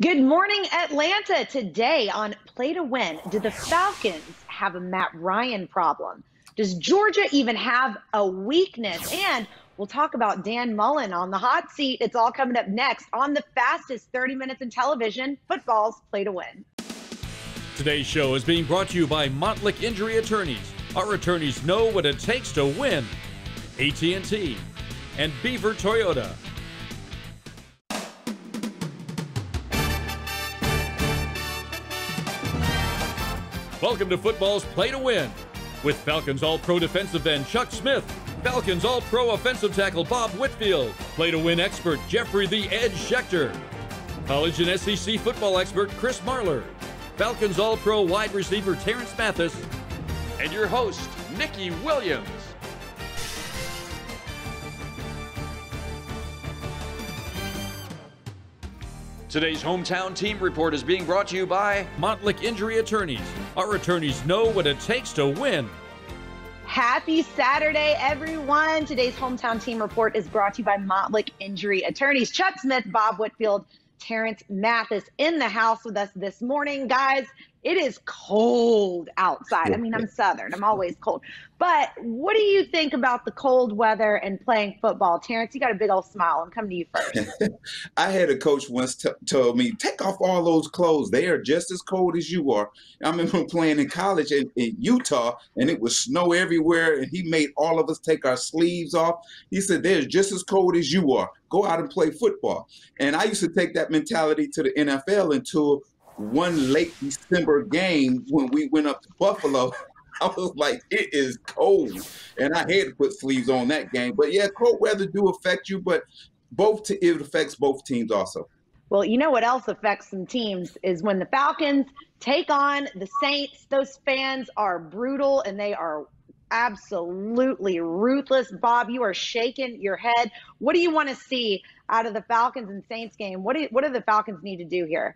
Good morning, Atlanta. Today on Play to Win, do the Falcons have a Matt Ryan problem? Does Georgia even have a weakness? And we'll talk about Dan Mullen on the hot seat. It's all coming up next on the fastest 30 minutes in television, football's Play to Win. Today's show is being brought to you by Montlick Injury Attorneys. Our attorneys know what it takes to win. AT&T and Beaver Toyota. Welcome to football's Play to Win. With Falcons All-Pro defensive end Chuck Smith, Falcons All-Pro offensive tackle Bob Whitfield, Play to Win expert Jeffrey the Edge Schechter, college and SEC football expert Chris Marler, Falcons All-Pro wide receiver Terrence Mathis, and your host, Nikki Williams. Today's Hometown Team Report is being brought to you by Montlick Injury Attorneys. Our attorneys know what it takes to win. Happy Saturday, everyone. Today's Hometown Team Report is brought to you by Montlick Injury Attorneys. Chuck Smith, Bob Whitfield, Terrence Mathis in the house with us this morning. Guys, it is cold outside. I mean, I'm Southern. I'm always cold. But what do you think about the cold weather and playing football? Terrence, you got a big old smile. I'm coming to you first. I had a coach once told me, take off all those clothes. They are just as cold as you are. I remember playing in college in Utah, and it was snow everywhere, and he made all of us take our sleeves off. He said, they're just as cold as you are. Go out and play football. And I used to take that mentality to the NFL until one late December game when we went up to Buffalo. I was like, it is cold. And I had to put sleeves on that game. But yeah, cold weather do affect you, but it affects both teams also. Well, you know what else affects some teams is when the Falcons take on the Saints. Those fans are brutal and they are absolutely ruthless. Bob, you are shaking your head. What do you want to see out of the Falcons and Saints game? What do the Falcons need to do here?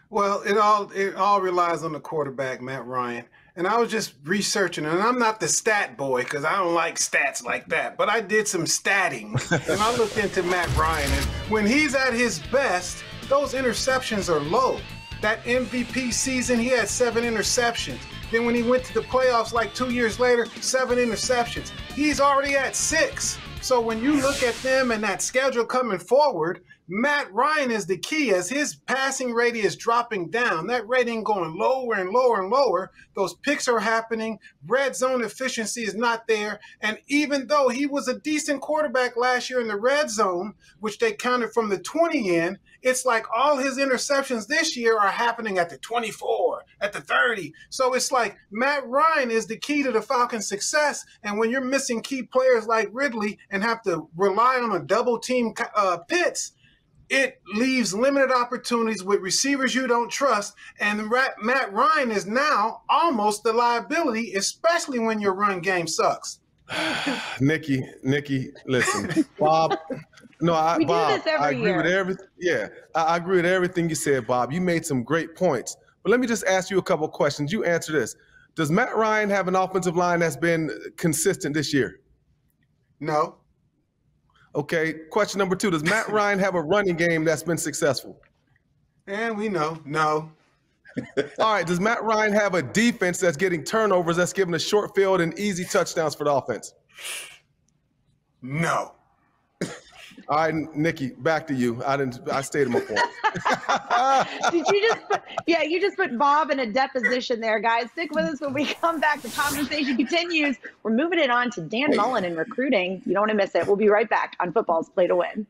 Well, it all relies on the quarterback, Matt Ryan. And I was just researching, and I'm not the stat boy because I don't like stats like that, but I did some statting, and I looked into Matt Ryan, and when he's at his best, those interceptions are low. That MVP season, he had 7 interceptions. Then when he went to the playoffs like 2 years later, 7 interceptions. He's already at 6. So when you look at them and that schedule coming forward, Matt Ryan is the key. As his passing rate is dropping down, that rating going lower and lower and lower, those picks are happening, red zone efficiency is not there, and even though he was a decent quarterback last year in the red zone, which they counted from the 20 in, it's like all his interceptions this year are happening at the 24, at the 30. So it's like Matt Ryan is the key to the Falcons' success, and when you're missing key players like Ridley and have to rely on a double team Pitts, it leaves limited opportunities with receivers you don't trust, and Matt Ryan is now almost the liability, especially when your run game sucks. Nikki, listen, Bob. No, we do this every year. With everything. Yeah, I agree with everything you said, Bob. You made some great points, but let me just ask you a couple of questions. You answer this: does Matt Ryan have an offensive line that's been consistent this year? No. Okay, question number 2, does Matt Ryan have a running game that's been successful? And we know, no. All right, does Matt Ryan have a defense that's getting turnovers, that's giving a short field and easy touchdowns for the offense? No. All right, Nikki, back to you. I stayed in my point. Did you just put, you just put Bob in a deposition there, guys. Stick with us when we come back. The conversation continues. We're moving it on to Dan Mullen and recruiting. You don't want to miss it. We'll be right back on Football's Play to Win.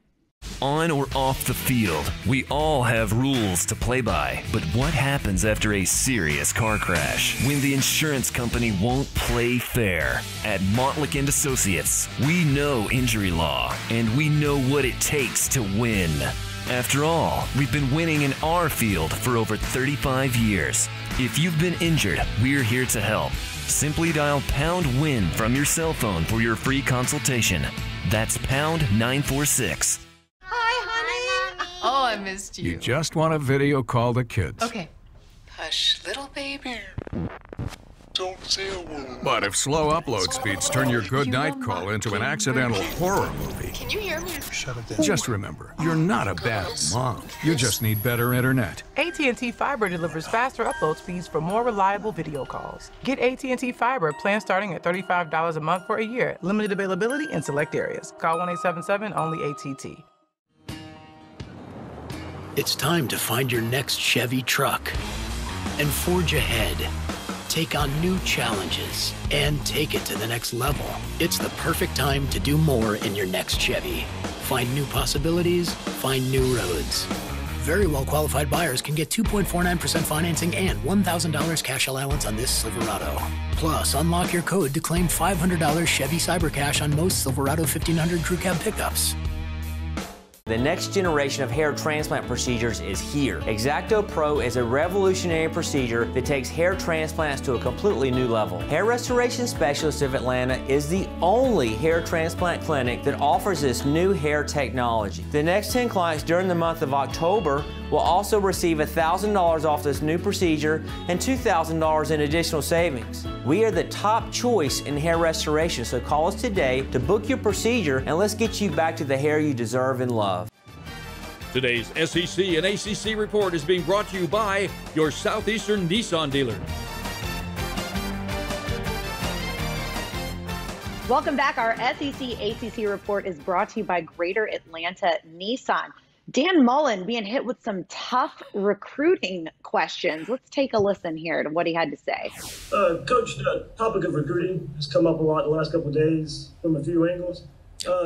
On or off the field, we all have rules to play by. But what happens after a serious car crash? When the insurance company won't play fair? At Montlick & Associates, we know injury law, and we know what it takes to win. After all, we've been winning in our field for over 35 years. If you've been injured, we're here to help. Simply dial #WIN from your cell phone for your free consultation. That's #946. Hi, honey. Oh, I missed you. You just want to video call the kids. Okay. Hush, little baby. But if slow upload speeds turn your good night call into an accidental horror movie, Can you hear me? shut it down. Just remember, you're not a bad mom. You just need better internet. AT&T Fiber delivers faster upload speeds for more reliable video calls. Get AT&T Fiber, plan starting at $35 a month for a year. Limited availability in select areas. Call 1-877-ONLY-ATT. It's time to find your next Chevy truck and forge ahead. Take on new challenges and take it to the next level. It's the perfect time to do more in your next Chevy. Find new possibilities, find new roads. Very well qualified buyers can get 2.49% financing and $1,000 cash allowance on this Silverado. Plus, unlock your code to claim $500 Chevy Cyber Cash on most Silverado 1500 Crew Cab pickups. The next generation of hair transplant procedures is here. X-Acto Pro is a revolutionary procedure that takes hair transplants to a completely new level. Hair Restoration Specialist of Atlanta is the only hair transplant clinic that offers this new hair technology. The next 10 clients during the month of October will also receive $1,000 off this new procedure and $2,000 in additional savings. We are the top choice in hair restoration, so call us today to book your procedure and let's get you back to the hair you deserve and love. Today's SEC and ACC report is being brought to you by your Southeastern Nissan dealer. Welcome back. Our SEC ACC report is brought to you by Greater Atlanta Nissan. Dan Mullen being hit with some tough recruiting questions. Let's take a listen here to what he had to say. Coach, the topic of recruiting has come up a lot the last couple of days from a few angles.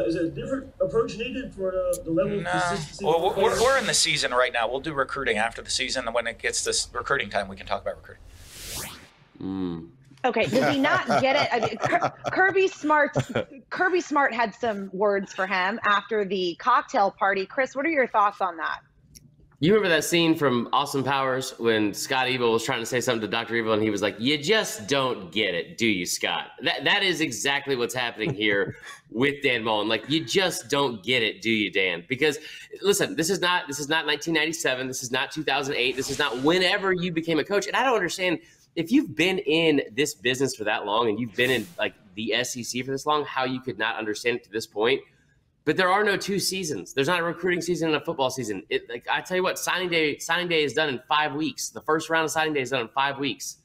Is a different approach needed for the level of consistency? Well, we're in the season right now. We'll do recruiting after the season, and when it gets this recruiting time, we can talk about recruiting. Okay, does he not get it? I mean, Kirby Smart had some words for him after the cocktail party. Chris, what are your thoughts on that? You remember that scene from Austin Powers when Scott Evil was trying to say something to Dr. Evil and he was like, "You just don't get it, do you, Scott?" That is exactly what's happening here with Dan Mullen. Like, you just don't get it, do you, Dan? Because listen, this is not 1997, this is not 2008, this is not whenever you became a coach. And I don't understand, if you've been in this business for that long and you've been in like the SEC for this long, how you could not understand it to this point. But there are no two seasons. There's not a recruiting season and a football season. Like, I tell you what, signing day is done in 5 weeks. The first round of signing day is done in 5 weeks.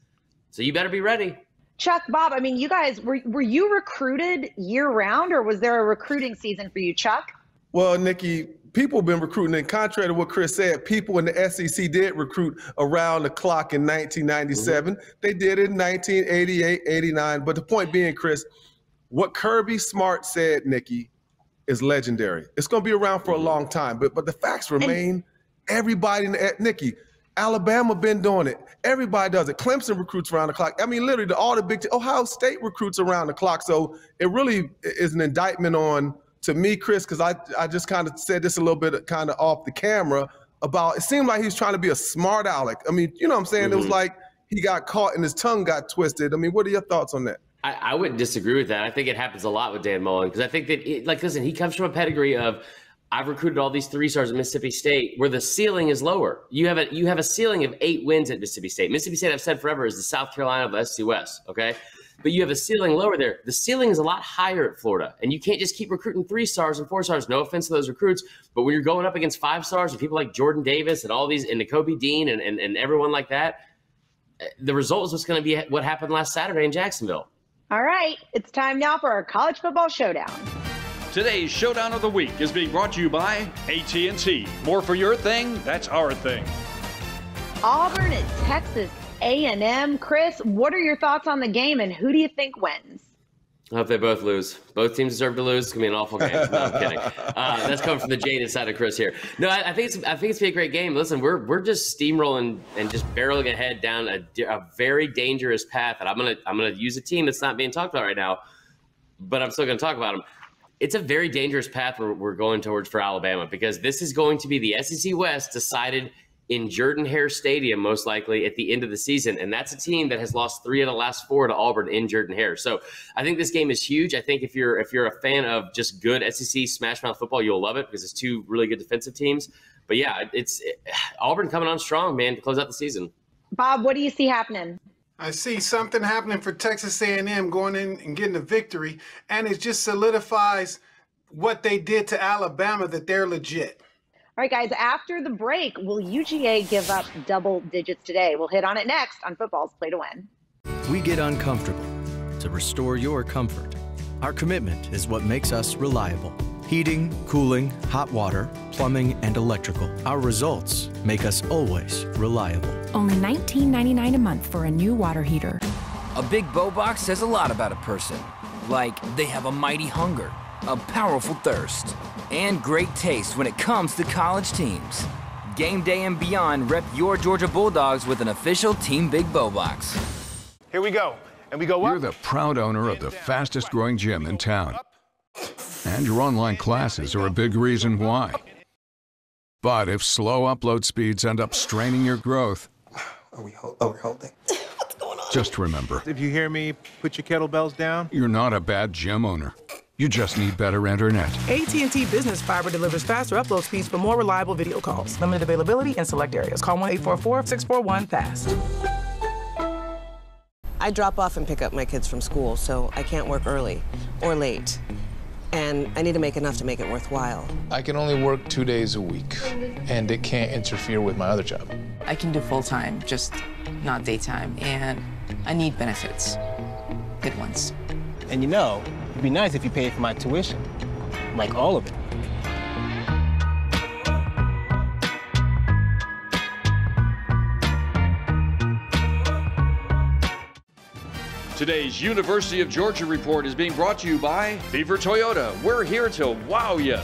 So you better be ready. Chuck, Bob, I mean, you guys, were you recruited year round, or was there a recruiting season for you, Chuck? Well, Nikki, people have been recruiting, and contrary to what Chris said, people in the SEC did recruit around the clock in 1997. They did it in 1988, 89. But the point being, Chris, what Kirby Smart said, Nikki, is legendary. It's going to be around for a long time, but the facts remain. Everybody in Nikki, Alabama been doing it. Everybody does it. Clemson recruits around the clock. I mean, literally, all the big Ohio State recruits around the clock. So it really is an indictment on, to me, Chris, because I just kind of said this a little bit kind of off the camera about, it seemed like he was trying to be a smart aleck. I mean, you know what I'm saying? It was like he got caught and his tongue got twisted. I mean, what are your thoughts on that? I wouldn't disagree with that. I think it happens a lot with Dan Mullen because I think that, listen, he comes from a pedigree of, I've recruited all these 3-stars at Mississippi State where the ceiling is lower. You have a ceiling of 8 wins at Mississippi State. Mississippi State, I've said forever, is the South Carolina of the SC West, okay? But you have a ceiling lower there. The ceiling is a lot higher at Florida, and you can't just keep recruiting 3-stars and 4-stars. No offense to those recruits, but when you're going up against 5-stars and people like Jordan Davis and all these, and N'Kobe Dean and everyone like that, the result is what's going to be what happened last Saturday in Jacksonville. All right, it's time now for our college football showdown. Today's Showdown of the Week is being brought to you by AT&T. More for your thing, that's our thing. Auburn at Texas A&M. Chris, what are your thoughts on the game, and who do you think wins? I hope they both lose. Both teams deserve to lose. It's gonna be an awful game. No, I'm kidding. That's coming from the jaded side of Chris here. No, I think it's gonna be a great game. Listen, we're just steamrolling and just barreling ahead down a very dangerous path. And I'm gonna use a team that's not being talked about right now, but I'm still gonna talk about them. It's a very dangerous path we're going towards for Alabama because this is going to be the SEC West decided in Jordan-Hare Stadium, most likely at the end of the season. And that's a team that has lost 3 of the last 4 to Auburn in Jordan-Hare. So I think this game is huge. I think if you're a fan of just good SEC smash mouth football, you'll love it because it's 2 really good defensive teams. But yeah, Auburn coming on strong, man, to close out the season. Bob, what do you see happening? I see something happening for Texas A&M going in and getting a victory, and it just solidifies what they did to Alabama, that they're legit. All right, guys, after the break, will UGA give up double digits today? We'll hit on it next on Football's Play to Win. We get uncomfortable to restore your comfort. Our commitment is what makes us reliable. Heating, cooling, hot water, plumbing, and electrical. Our results make us always reliable. Only $19.99 a month for a new water heater. A big bow box says a lot about a person. Like they have a mighty hunger, a powerful thirst, and great taste when it comes to college teams. Game day and beyond, rep your Georgia Bulldogs with an official Team Big Bow Box. Here we go. And we go up. You're the proud owner of the fastest growing gym in town. And your online classes are a big reason why. But if slow upload speeds end up straining your growth, We're holding. what's going on? Just remember, If you hear me, put your kettlebells down. you're not a bad gym owner. You just need better internet. AT&T Business Fiber delivers faster upload speeds for more reliable video calls. Limited availability in select areas. Call 1-844-641-FAST. I drop off and pick up my kids from school, so I can't work early or late. And I need to make enough to make it worthwhile. I can only work 2 days a week, and it can't interfere with my other job. I can do full-time, just not daytime, and I need benefits. Good ones. And you know, it'd be nice if you paid for my tuition, like all of it. Today's University of Georgia Report is being brought to you by Beaver Toyota. We're here to wow ya.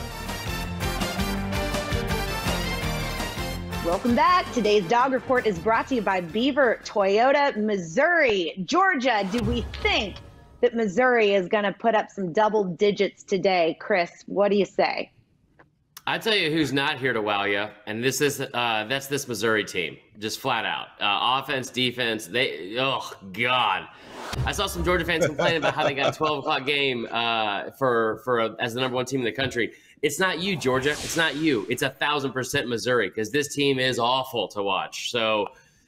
Welcome back. Today's Dog Report is brought to you by Beaver Toyota, Missouri. Georgia, do we think that Missouri is going to put up some double digits today? Chris, what do you say? I tell you who's not here to wow you, and that's this Missouri team, just flat out. Offense, defense, oh, God. I saw some Georgia fans complaining about how they got a 12 o'clock game as the number one team in the country. It's not you, Georgia. It's not you. It's 1,000% Missouri, because this team is awful to watch. So,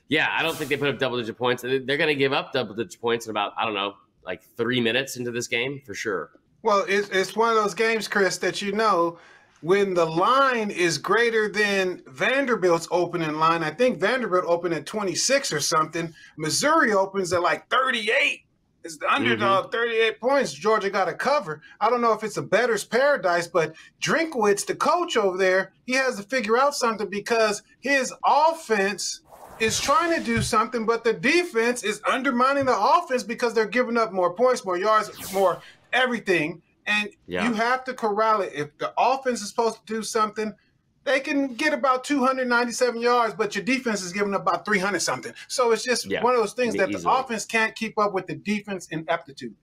yeah, I don't think they put up double-digit points. They're going to give up double-digit points in about, I don't know, like 3 minutes into this game for sure. Well, it's one of those games, Chris, that you know, when the line is greater than Vanderbilt's opening line, I think Vanderbilt opened at 26 or something. Missouri opens at like 38. It's the underdog, 38 points. Georgia got to cover. I don't know if it's a bettor's paradise, but Drinkwitz, the coach over there, he has to figure out something, because his offense is trying to do something, but the defense is undermining the offense because they're giving up more points, more yards, more everything. And you have to corral it. If the offense is supposed to do something, they can get about 297 yards, but your defense is giving up about 300 something. So it's just one of those things that the offense can't keep up with the defense ineptitude.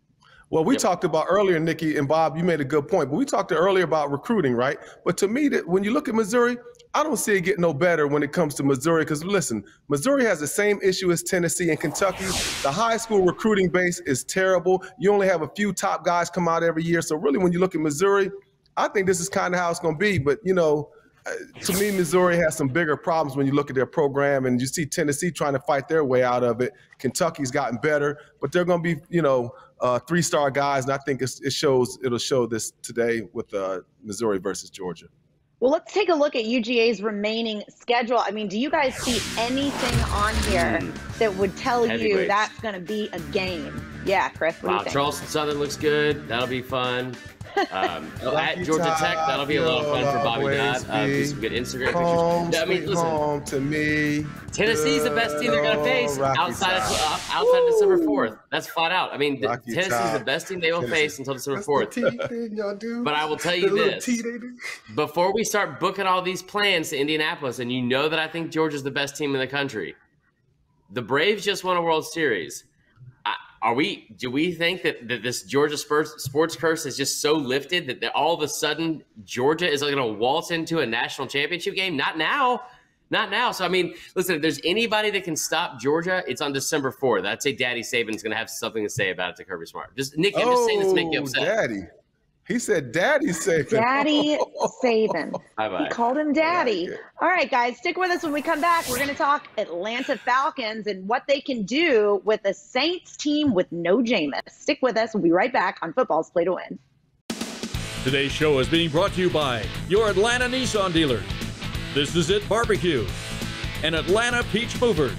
Well, we talked about earlier, Nikki and Bob, you made a good point, but we talked earlier about recruiting, right? But to me, when you look at Missouri, I don't see it getting no better when it comes to Missouri, because listen, Missouri has the same issue as Tennessee and Kentucky. The high school recruiting base is terrible. You only have a few top guys come out every year. So really, when you look at Missouri, I think this is kind of how it's going to be. But, you know, to me, Missouri has some bigger problems when you look at their program, and you see Tennessee trying to fight their way out of it. Kentucky's gotten better, but they're going to be, you know, three-star guys, and I think it'll show this today with Missouri versus Georgia. Well, let's take a look at UGA's remaining schedule. I mean, do you guys see anything on here that would tell you that's going to be a game? Yeah, Chris, what do you think? Charleston Southern looks good. That'll be fun. At Georgia Tech, that'll be a lot of fun for Bobby Dodd. Do some good Instagram pictures. I mean, listen, home to me. Tennessee's the best team they're going to face outside of December 4th. That's flat out. I mean, Tennessee's the best team they will face until December 4th. But I will tell you this. Before we start booking all these plans to Indianapolis, and you know that I think Georgia's the best team in the country, the Braves just won a World Series. Do we think that this Georgia sports curse is just so lifted that all of a sudden Georgia is going to waltz into a national championship game? Not now. Not now. So, I mean, listen, if there's anybody that can stop Georgia, it's on December 4th. I'd say Daddy Saban's going to have something to say about it to Kirby Smart. Nikki, I'm just saying this to make you upset. Daddy. He said Daddy Saban. Daddy Saban. Bye-bye. He called him Daddy. All right, guys, stick with us when we come back. We're going to talk Atlanta Falcons and what they can do with a Saints team with no Jameis. Stick with us. We'll be right back on Football's Play to Win. Today's show is being brought to you by your Atlanta Nissan dealers. This is It Barbecue and Atlanta Peach Movers.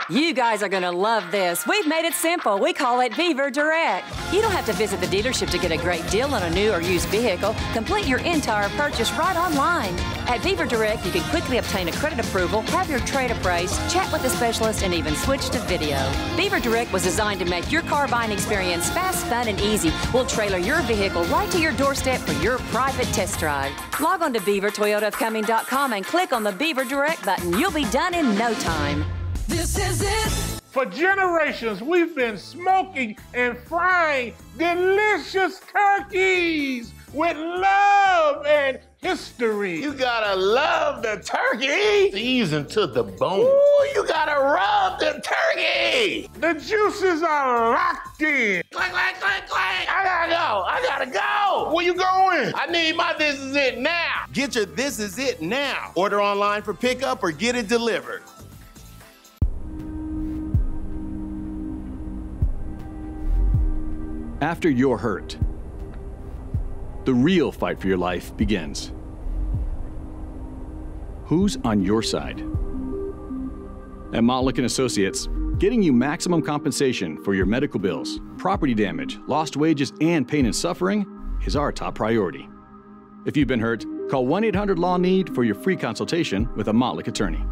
You guys are going to love this. We've made it simple. We call it Beaver Direct. You don't have to visit the dealership to get a great deal on a new or used vehicle. Complete your entire purchase right online. At Beaver Direct, you can quickly obtain a credit approval, have your trade appraised, chat with a specialist, and even switch to video. Beaver Direct was designed to make your car buying experience fast, fun, and easy. We'll trailer your vehicle right to your doorstep for your private test drive. Log on to BeaverToyotaofCumming.com and click on the Beaver Direct button. You'll be done in no time. This is it. For generations, we've been smoking and frying delicious turkeys with love and history. You gotta love the turkey. Seasoned to the bone. Ooh, you gotta rub the turkey. The juices are locked in. Clank, clank, clank, clank. I gotta go. Where you going? I need my This Is It now. Get your This Is It now. Order online for pickup or get it delivered. After you're hurt, the real fight for your life begins. Who's on your side? At Montlick & Associates, getting you maximum compensation for your medical bills, property damage, lost wages, and pain and suffering is our top priority. If you've been hurt, call 1-800-LAW-NEED for your free consultation with a Montlick attorney.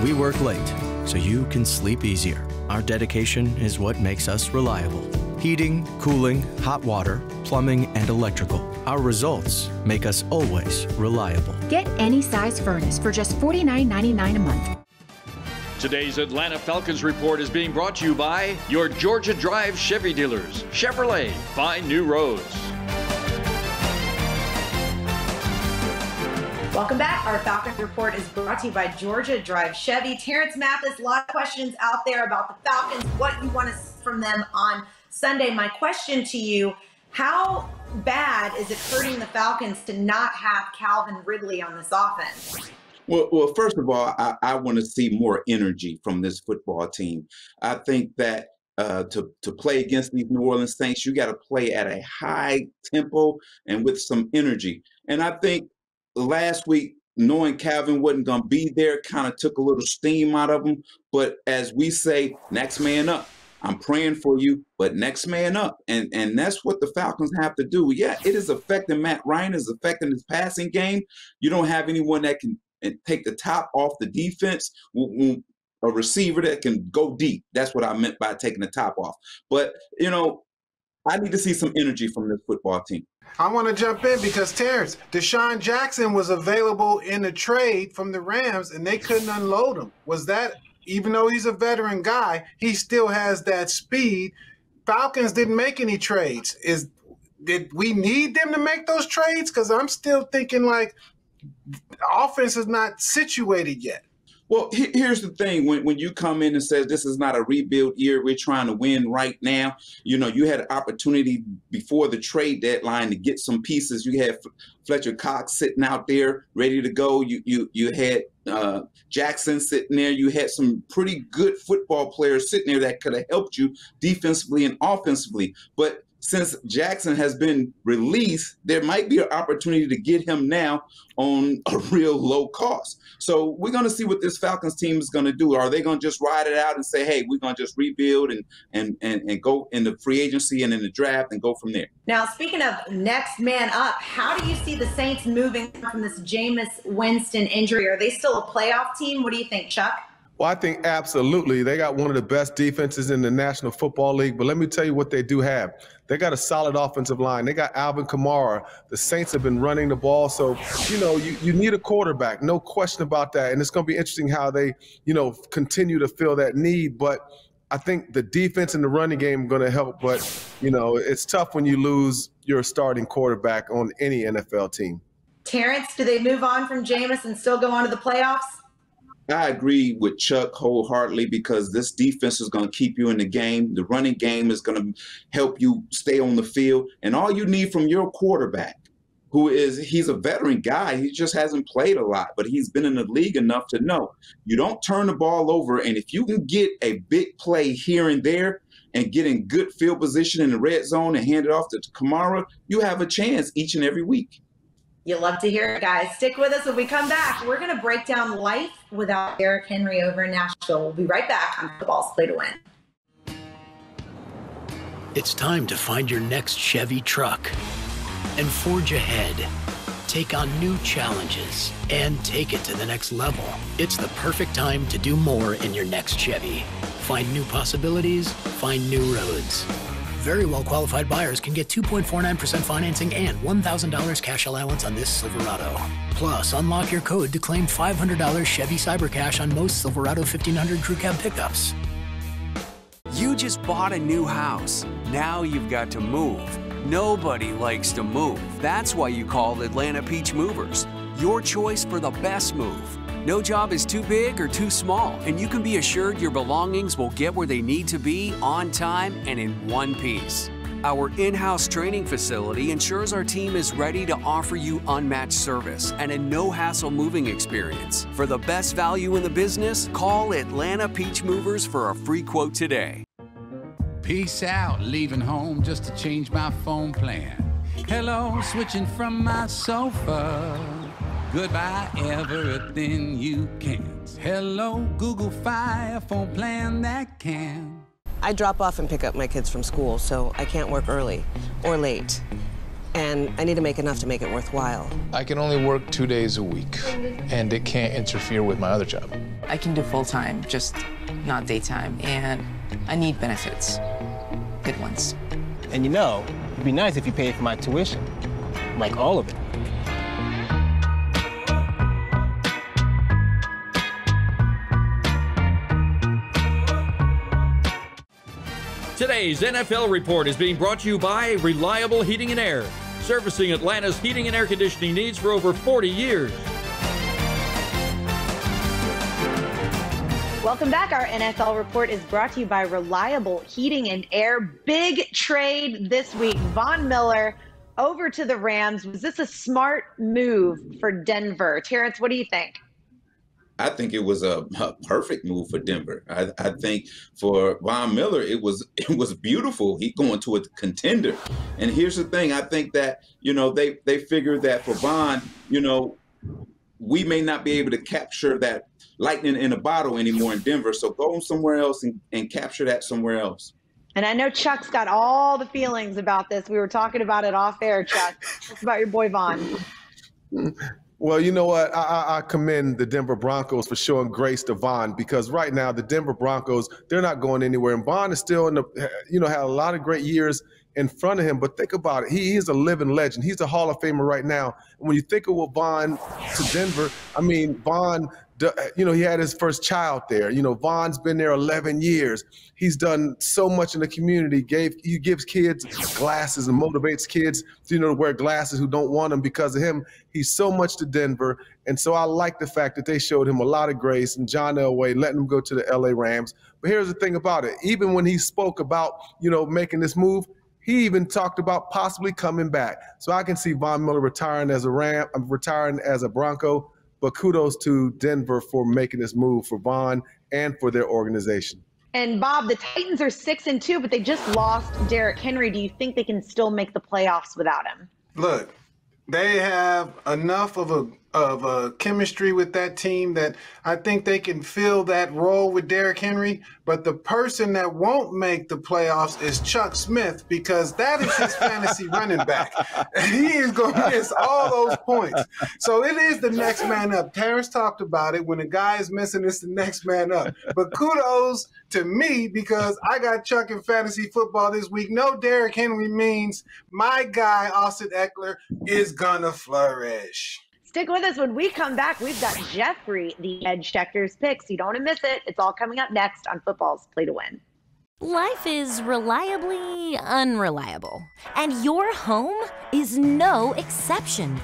We work late so you can sleep easier. Our dedication is what makes us reliable. Heating, cooling, hot water, plumbing, and electrical. Our results make us always reliable. Get any size furnace for just $49.99 a month. Today's Atlanta Falcons report is being brought to you by your Georgia Drive Chevy dealers. Chevrolet, find new roads. Welcome back. Our Falcons report is brought to you by Georgia Drive Chevy. Terrence Mathis, a lot of questions out there about the Falcons, what you want to see from them on Sunday. My question to you, how bad is it hurting the Falcons to not have Calvin Ridley on this offense? Well, first of all, I want to see more energy from this football team. I think that to play against these New Orleans Saints, you got to play at a high tempo and with some energy. And I think last week, knowing Calvin wasn't going to be there kind of took a little steam out of him. But as we say, next man up. I'm praying for you, but next man up. And that's what the Falcons have to do. Yeah, it is affecting Matt Ryan, is affecting his passing game. You don't have anyone that can take the top off the defense, a receiver that can go deep. That's what I meant by taking the top off. But, you know, I need to see some energy from this football team. I want to jump in because, Terrence, Deshaun Jackson was available in the trade from the Rams, and they couldn't unload him. Was that, even though he's a veteran guy, he still has that speed? Falcons didn't make any trades. Did we need them to make those trades? Because I'm still thinking, like, the offense is not situated yet. Well, here's the thing. When you come in and says this is not a rebuild year, we're trying to win right now. You know, you had an opportunity before the trade deadline to get some pieces. You had Fletcher Cox sitting out there ready to go. You had Jackson sitting there. You had some pretty good football players sitting there that could have helped you defensively and offensively. But since Jackson has been released, there might be an opportunity to get him now on a real low cost. So we're going to see what this Falcons team is going to do. Are they going to just ride it out and say, hey, we're going to just rebuild and go in the free agency and in the draft and go from there? Now, speaking of next man up, how do you see the Saints moving from this Jameis Winston injury? Are they still a playoff team? What do you think, Chuck? Well, I think absolutely. They got one of the best defenses in the National Football League. But let me tell you what they do have. They got a solid offensive line. They got Alvin Kamara. The Saints have been running the ball. So, you know, you need a quarterback. No question about that. And it's going to be interesting how they, you know, continue to fill that need. But I think the defense and the running game are going to help. But, you know, it's tough when you lose your starting quarterback on any NFL team. Terrence, do they move on from Jameis and still go on to the playoffs? I agree with Chuck wholeheartedly because this defense is going to keep you in the game. The running game is going to help you stay on the field. And all you need from your quarterback, he's a veteran guy. He just hasn't played a lot, but he's been in the league enough to know you don't turn the ball over. And if you can get a big play here and there and get in good field position in the red zone and hand it off to Kamara, you have a chance each and every week. You love to hear it, guys. Stick with us when we come back. We're going to break down life without Derrick Henry over in Nashville. We'll be right back on Football's Play to Win. It's time to find your next Chevy truck and forge ahead. Take on new challenges and take it to the next level. It's the perfect time to do more in your next Chevy. Find new possibilities, find new roads. Very well-qualified buyers can get 2.49% financing and $1,000 cash allowance on this Silverado. Plus, unlock your code to claim $500 Chevy Cyber Cash on most Silverado 1500 Crew Cab pickups. You just bought a new house. Now you've got to move. Nobody likes to move. That's why you call Atlanta Peach Movers. Your choice for the best move. No job is too big or too small, and you can be assured your belongings will get where they need to be on time and in one piece. Our in-house training facility ensures our team is ready to offer you unmatched service and a no-hassle moving experience. For the best value in the business, call Atlanta Peach Movers for a free quote today. Peace out, leaving home just to change my phone plan. Hello, switching from my sofa. Goodbye, everything you can. Hello, Google Fi, phone plan that can. I drop off and pick up my kids from school, so I can't work early or late. And I need to make enough to make it worthwhile. I can only work 2 days a week, and it can't interfere with my other job. I can do full-time, just not daytime, and I need benefits. Good ones. And you know, it'd be nice if you paid for my tuition. Like all of it. Today's NFL Report is being brought to you by Reliable Heating and Air, servicing Atlanta's heating and air conditioning needs for over 40 years. Welcome back. Our NFL Report is brought to you by Reliable Heating and Air. Big trade this week. Von Miller over to the Rams. Was this a smart move for Denver? Terrence, what do you think? I think it was a perfect move for Denver. I think for Von Miller, it was beautiful. He going to a contender. And here's the thing. I think that, they figured that for Von, we may not be able to capture that lightning in a bottle anymore in Denver. So go somewhere else and capture that somewhere else. And I know Chuck's got all the feelings about this. We were talking about it off air, Chuck. It's about your boy Von. Well, you know what? I commend the Denver Broncos for showing grace to Von, because right now the Denver Broncos, they're not going anywhere. And Von is still had a lot of great years in front of him. But think about it. He is a living legend. He's a Hall of Famer right now. And when you think of what Von to Denver, Von, he had his first child there. Von's been there 11 years. He's done so much in the community. He gives kids glasses and motivates kids to wear glasses who don't want them because of him. He's so much to Denver. And so I like the fact that they showed him a lot of grace, and John Elway letting him go to the LA Rams. But here's the thing about it. Even when he spoke about, making this move, he even talked about possibly coming back. So I can see Von Miller retiring as a Ram, retiring as a Bronco. But kudos to Denver for making this move for Von and for their organization. And Bob, the Titans are 6-2, but they just lost Derrick Henry. Do you think they can still make the playoffs without him? Look, they have enough of a chemistry with that team that I think they can fill that role with Derrick Henry. But the person that won't make the playoffs is Chuck Smith, because that is his fantasy running back. And he is going to miss all those points. So it is the next man up. Terrence talked about it. When a guy is missing, it's the next man up. But kudos to me, because I got Chuck in fantasy football this week. No Derrick Henry means my guy, Austin Eckler, is going to flourish. Stick with us. When we come back, we've got Jeffrey, the Edge Checkers picks. You don't want to miss it. It's all coming up next on Football's Play to Win. Life is reliably unreliable, and your home is no exception.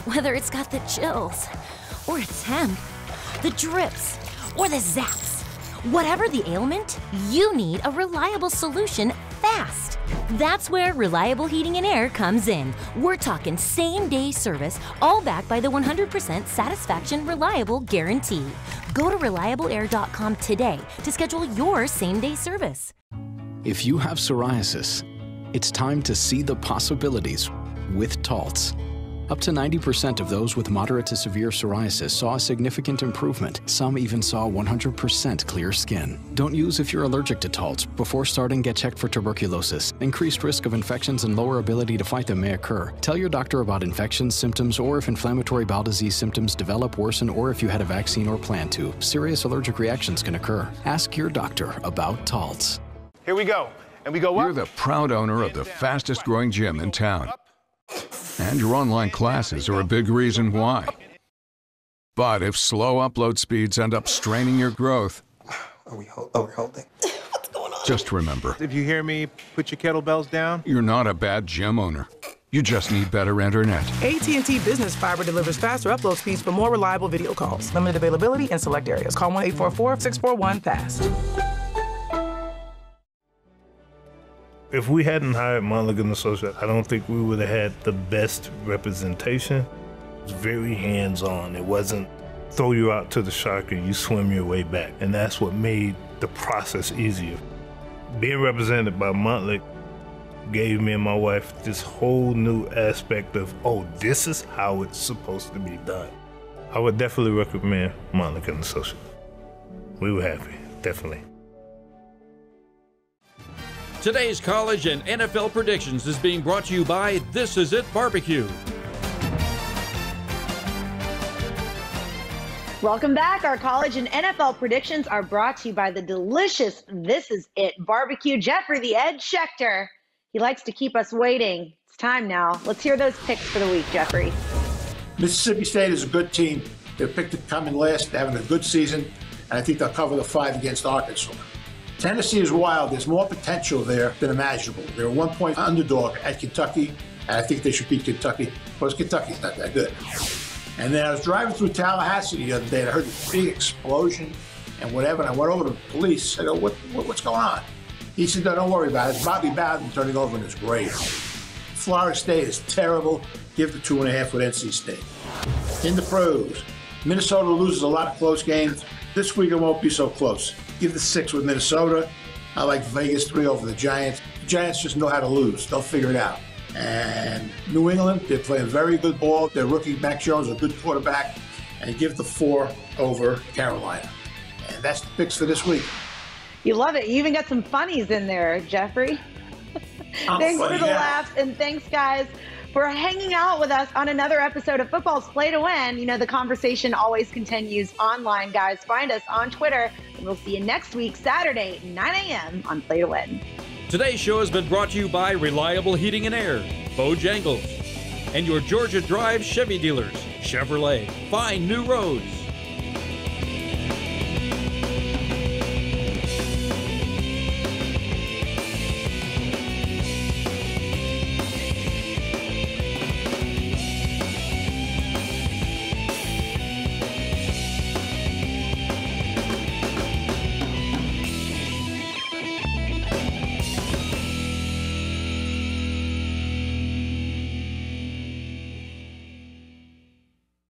Whether it's got the chills, or a temp, the drips, or the zaps. Whatever the ailment, you need a reliable solution fast. That's where Reliable Heating and Air comes in. We're talking same-day service, all backed by the 100% satisfaction reliable guarantee. Go to reliableair.com today to schedule your same-day service. If you have psoriasis, it's time to see the possibilities with Taltz. Up to 90% of those with moderate to severe psoriasis saw a significant improvement. Some even saw 100% clear skin. Don't use if you're allergic to Taltz. Before starting, get checked for tuberculosis. Increased risk of infections and lower ability to fight them may occur. Tell your doctor about infections, symptoms, or if inflammatory bowel disease symptoms develop, worsen, or if you had a vaccine or plan to. Serious allergic reactions can occur. Ask your doctor about Taltz. Here we go. And we go up. You're the proud owner of the fastest growing gym in town. And your online classes are a big reason why. But if slow upload speeds end up straining your growth, We're holding. what's going on? Just remember, If you hear me, put your kettlebells down. you're not a bad gym owner. You just need better internet. AT&T Business Fiber delivers faster upload speeds for more reliable video calls. Limited availability in select areas. Call 1-844-641-FAST. If we hadn't hired Montlick & Associates, I don't think we would have had the best representation. It was very hands-on. It wasn't throw you out to the shark and you swim your way back. And that's what made the process easier. Being represented by Montlick gave me and my wife this whole new aspect of, oh, this is how it's supposed to be done. I would definitely recommend Montlick & Associates. We were happy, definitely. Today's college and NFL predictions is being brought to you by This Is It Barbecue. Welcome back. Our college and NFL predictions are brought to you by the delicious This Is It Barbecue. Jeffrey the Ed Schechter. He likes to keep us waiting. It's time now. Let's hear those picks for the week, Jeffrey. Mississippi State is a good team. They're picked to come in last. They're having a good season, and I think they'll cover the 5 against Arkansas. Tennessee is wild. There's more potential there than imaginable. They're a 1-point underdog at Kentucky, and I think they should beat Kentucky. Because Kentucky's not that good. And then I was driving through Tallahassee the other day, and I heard this big explosion and whatever, and I went over to the police. I go, what's going on? He said, no, don't worry about it. It's Bobby Bowden turning over in his grave. Florida State is terrible. Give the 2.5 with NC State. In the pros, Minnesota loses a lot of close games. This week it won't be so close. Give the 6 with Minnesota. I like Vegas 3 over the Giants. The Giants just know how to lose. They'll figure it out. And New England, they're playing very good ball. Their rookie, Mac Jones, a good quarterback. And give the 4 over Carolina. And that's the picks for this week. You love it. You even got some funnies in there, Jeffrey. Thanks for the laughs, and thanks, guys, for hanging out with us on another episode of Football's Play to Win. You know, the conversation always continues online, guys. Find us on Twitter, and we'll see you next week, Saturday, 9 a.m. on Play to Win. Today's show has been brought to you by Reliable Heating and Air, Bojangles, and your Georgia Drive Chevy dealers, Chevrolet. Find new roads.